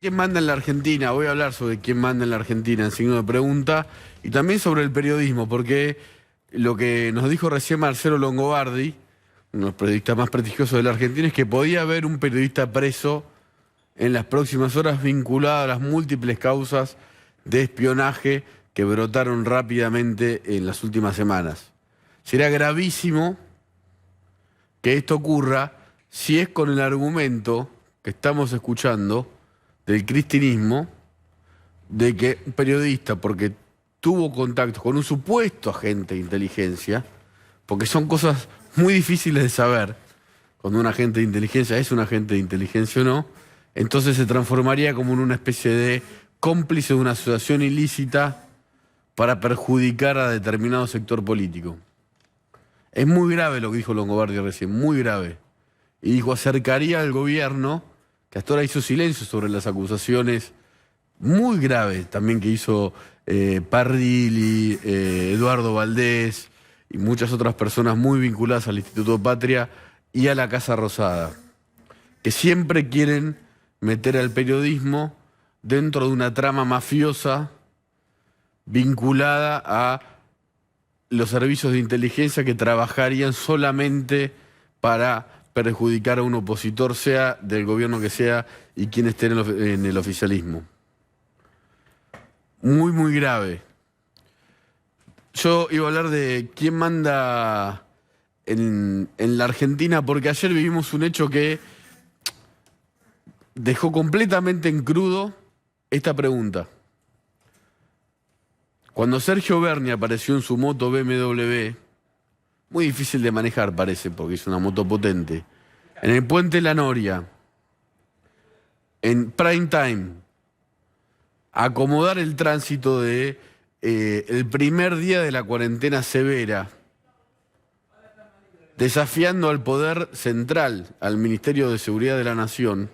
¿Quién manda en la Argentina? Voy a hablar sobre quién manda en la Argentina en signo de pregunta y también sobre el periodismo, porque lo que nos dijo recién Marcelo Longobardi, uno de los periodistas más prestigiosos de la Argentina, es que podía haber un periodista preso en las próximas horas vinculado a las múltiples causas de espionaje que brotaron rápidamente en las últimas semanas. Será gravísimo que esto ocurra si es con el argumento que estamos escuchando del cristianismo, de que un periodista, porque tuvo contacto con un supuesto agente de inteligencia, porque son cosas muy difíciles de saber, cuando un agente de inteligencia es un agente de inteligencia o no, entonces se transformaría como en una especie de cómplice de una asociación ilícita para perjudicar a determinado sector político. Es muy grave lo que dijo Longobardi recién, muy grave. Y dijo, acercaría al gobierno, que hasta ahora hizo silencio sobre las acusaciones muy graves también que hizo Parrilli, Eduardo Valdés y muchas otras personas muy vinculadas al Instituto Patria y a la Casa Rosada, que siempre quieren meter al periodismo dentro de una trama mafiosa vinculada a los servicios de inteligencia que trabajarían solamente para perjudicar a un opositor, sea del gobierno que sea y quien esté en el oficialismo. Muy, muy grave. Yo iba a hablar de quién manda en la Argentina, porque ayer vivimos un hecho que dejó completamente en crudo esta pregunta. Cuando Sergio Berni apareció en su moto BMW, muy difícil de manejar parece, porque es una moto potente, en el Puente La Noria, en prime time, acomodar el tránsito de el primer día de la cuarentena severa, desafiando al poder central, al Ministerio de Seguridad de la Nación,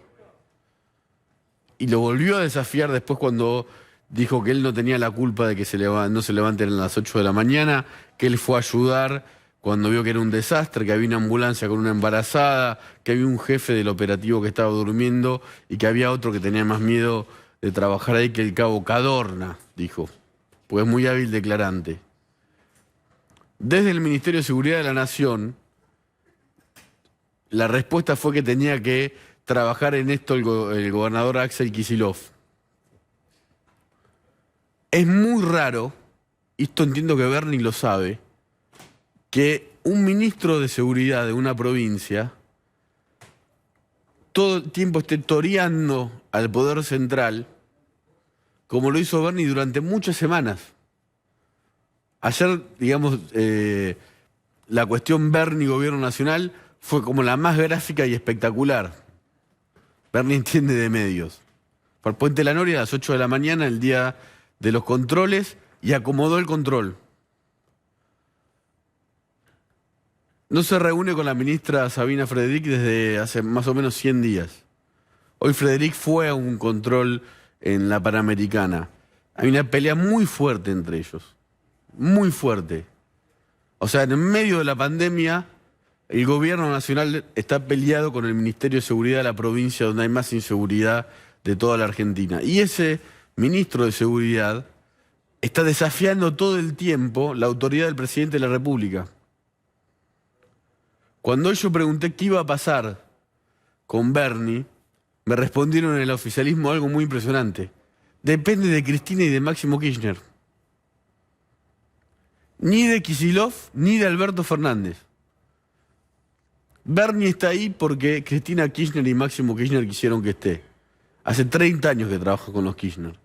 y lo volvió a desafiar después cuando dijo que él no tenía la culpa de que no se levanten a las 8 de la mañana, que él fue a ayudar cuando vio que era un desastre, que había una ambulancia con una embarazada, que había un jefe del operativo que estaba durmiendo y que había otro que tenía más miedo de trabajar ahí que el cabo Cadorna, dijo, pues es muy hábil declarante. Desde el Ministerio de Seguridad de la Nación, la respuesta fue que tenía que trabajar en esto el gobernador Axel Kicillof. Es muy raro, y esto entiendo que Berni lo sabe, que un ministro de seguridad de una provincia todo el tiempo esté toreando al poder central, como lo hizo Berni durante muchas semanas. Ayer, digamos, la cuestión Berni-Gobierno Nacional fue como la más gráfica y espectacular. Berni entiende de medios. Por Puente La Noria a las 8 de la mañana, el día de los controles, y acomodó el control. No se reúne con la ministra Sabina Frederick desde hace más o menos 100 días. Hoy Frederick fue a un control en la Panamericana. Hay una pelea muy fuerte entre ellos. Muy fuerte. O sea, en medio de la pandemia, el gobierno nacional está peleado con el Ministerio de Seguridad de la provincia donde hay más inseguridad de toda la Argentina. Y ese ministro de Seguridad está desafiando todo el tiempo la autoridad del presidente de la República. Cuando yo pregunté qué iba a pasar con Berni, me respondieron en el oficialismo algo muy impresionante. Depende de Cristina y de Máximo Kirchner. Ni de Kicillof, ni de Alberto Fernández. Berni está ahí porque Cristina Kirchner y Máximo Kirchner quisieron que esté. Hace 30 años que trabajo con los Kirchner.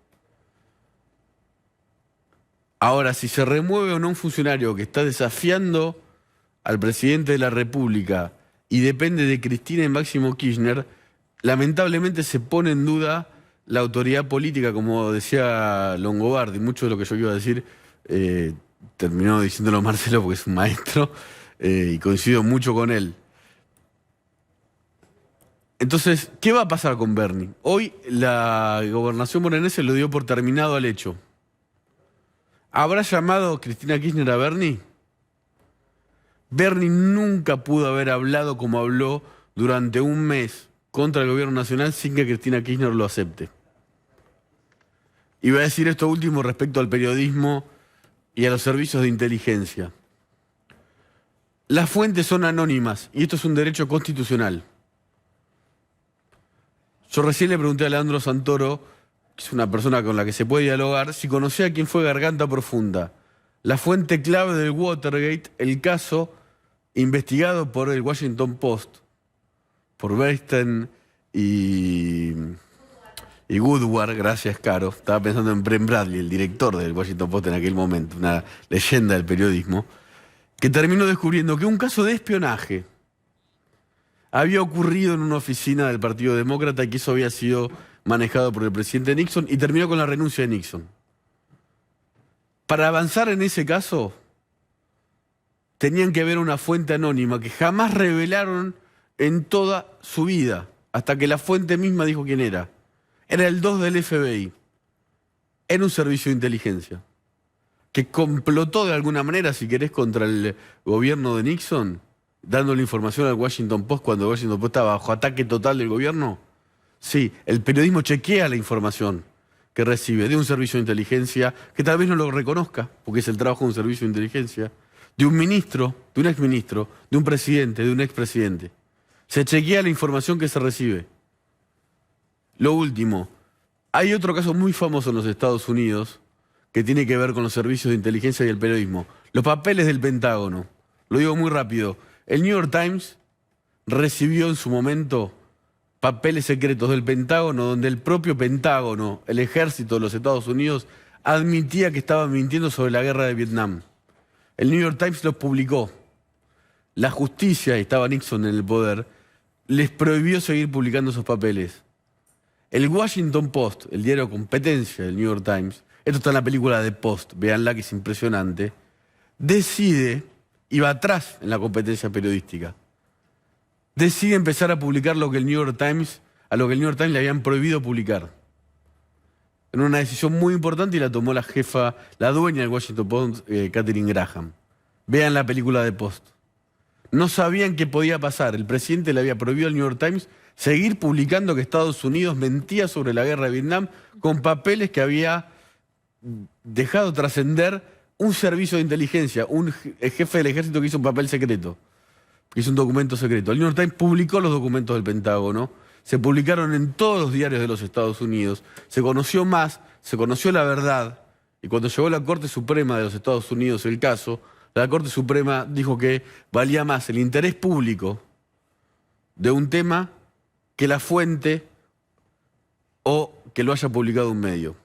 Ahora, si se remueve o no un funcionario que está desafiando al presidente de la República y depende de Cristina y Máximo Kirchner, lamentablemente se pone en duda la autoridad política, como decía Longobardi. Mucho de lo que yo iba a decir terminó diciéndolo Marcelo porque es un maestro y coincido mucho con él. Entonces, ¿qué va a pasar con Berni? Hoy la gobernación bonaerense lo dio por terminado al hecho. ¿Habrá llamado Cristina Kirchner a Berni? Berni nunca pudo haber hablado como habló durante un mes contra el gobierno nacional sin que Cristina Kirchner lo acepte. Y voy a decir esto último respecto al periodismo y a los servicios de inteligencia. Las fuentes son anónimas y esto es un derecho constitucional. Yo recién le pregunté a Leandro Santoro, que es una persona con la que se puede dialogar, si conocía quién fue Garganta Profunda, la fuente clave del Watergate, el caso investigado por el Washington Post, por Bernstein y Woodward, gracias Caro. Estaba pensando en Brent Bradley, el director del Washington Post en aquel momento, una leyenda del periodismo, que terminó descubriendo que un caso de espionaje había ocurrido en una oficina del Partido Demócrata y que eso había sido manejado por el presidente Nixon y terminó con la renuncia de Nixon. Para avanzar en ese caso, tenían que ver una fuente anónima que jamás revelaron en toda su vida, hasta que la fuente misma dijo quién era. Era el 2 del FBI. Era un servicio de inteligencia que complotó de alguna manera, si querés, contra el gobierno de Nixon, dándole información al Washington Post cuando el Washington Post estaba bajo ataque total del gobierno. Sí, el periodismo chequea la información que recibe de un servicio de inteligencia, que tal vez no lo reconozca, porque es el trabajo de un servicio de inteligencia, de un ministro, de un exministro, de un presidente, de un expresidente. Se chequea la información que se recibe. Lo último, hay otro caso muy famoso en los Estados Unidos que tiene que ver con los servicios de inteligencia y el periodismo. Los papeles del Pentágono. Lo digo muy rápido. El New York Times recibió en su momento papeles secretos del Pentágono, donde el propio Pentágono, el ejército de los Estados Unidos, admitía que estaban mintiendo sobre la guerra de Vietnam. El New York Times los publicó. La justicia, y estaba Nixon en el poder, les prohibió seguir publicando esos papeles. El Washington Post, el diario competencia del New York Times, esto está en la película de Post, véanla que es impresionante, decide, y va atrás en la competencia periodística, decide empezar a publicar lo que el New York Times, a lo que el New York Times le habían prohibido publicar. En una decisión muy importante y la tomó la jefa, la dueña del Washington Post, Katharine Graham. Vean la película de Post. No sabían qué podía pasar. El presidente le había prohibido al New York Times seguir publicando que Estados Unidos mentía sobre la guerra de Vietnam con papeles que había dejado trascender un servicio de inteligencia, un jefe del ejército que hizo un papel secreto, que hizo un documento secreto. El New York Times publicó los documentos del Pentágono, se publicaron en todos los diarios de los Estados Unidos, se conoció más, se conoció la verdad, y cuando llegó a la Corte Suprema de los Estados Unidos el caso, la Corte Suprema dijo que valía más el interés público de un tema que la fuente o que lo haya publicado un medio.